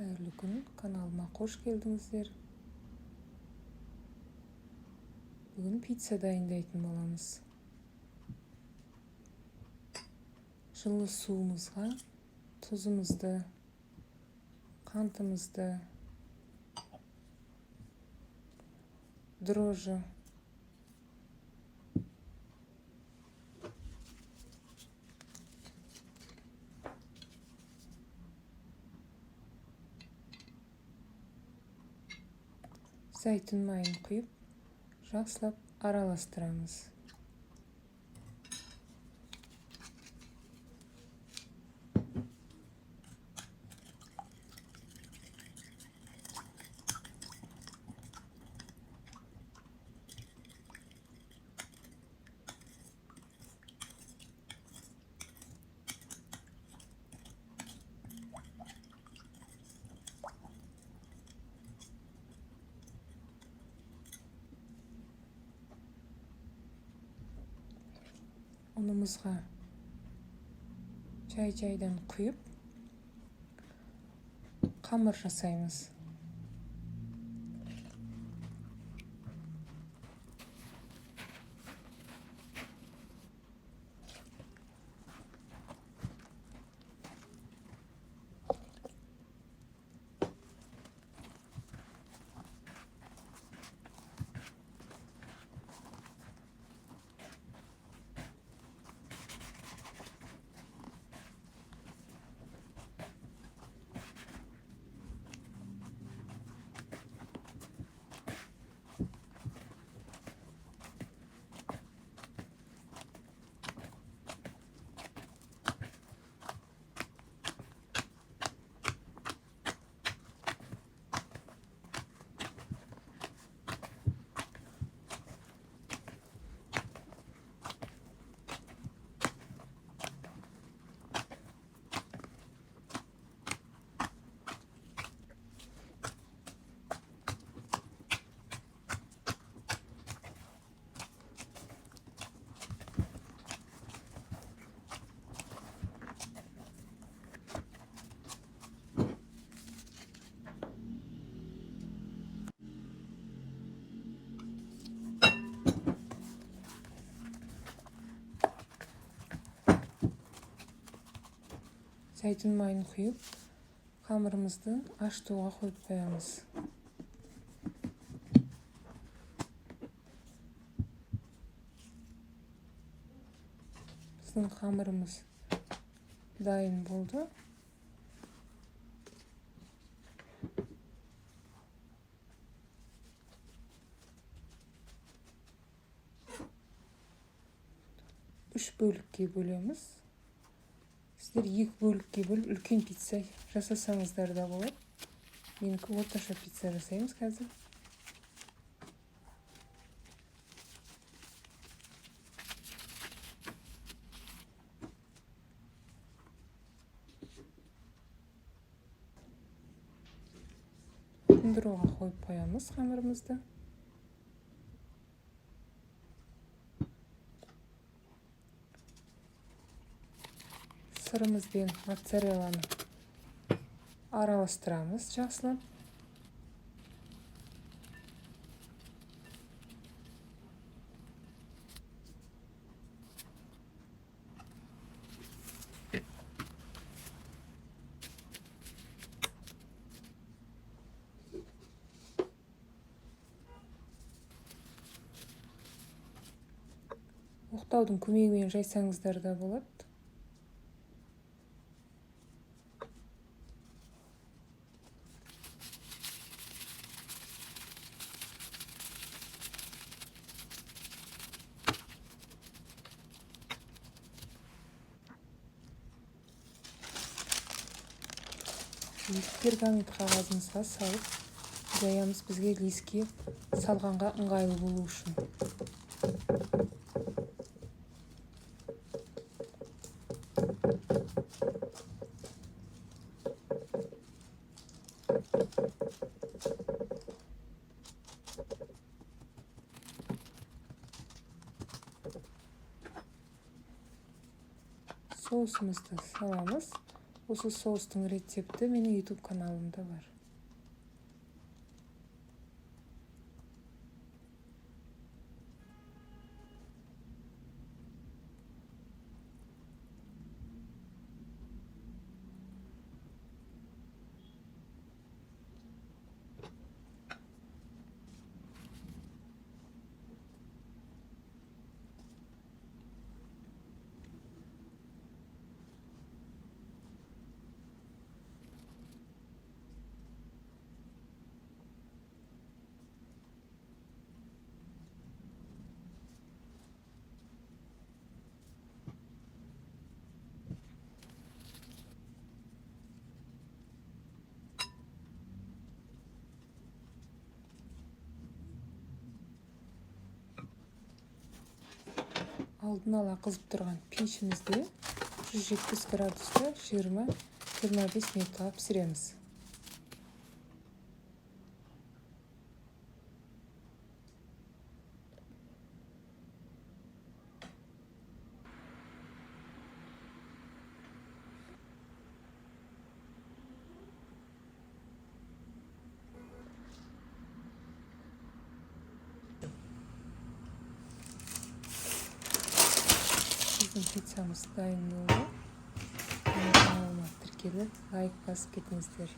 Hayırlı gün, kanalıma hoş geldinizler. Bugün pizza dayındaytın bolamız. Жылы суымызға tuzumuzды, қантымызды, дрожжи, зәйтүн майын құйып, жақсылап араластырамыз. Unumuzға чай-чайдан құйып, қамыр жасаймыз. Зәйтүн майын құйып, қамырымызды ашытуға қойып қоямыз. Біздің қамырымыз дайын болды. Үш бөлікке бөлеміз. Сіздер екі бөлікке бөліп, үлкен пицца жасасаңыздар да болады. Менікі орташа пицца жасаймыз қазір. Тұндыруға қойып қоямыз қамырымызды. Сырымыз бен моцарелланы араластырамыз жақсылап. Оқтаудың көмегімен жайсаңыздар да болады. Пергамент қағазымызға салып жаямыз, бізге лиске салғанға ыңғайлы болу үшін. Соусымызды саламыз. Осы соустың рецепті менің YouTube каналымда бар. Алдын ала қызып тұрған пешімізде 170 градуста 20-25 минутқа пісіреміз. Біздің пиццамыз дайын болды. Кanalıma тіркеліп, лайк басып кетіңіздер.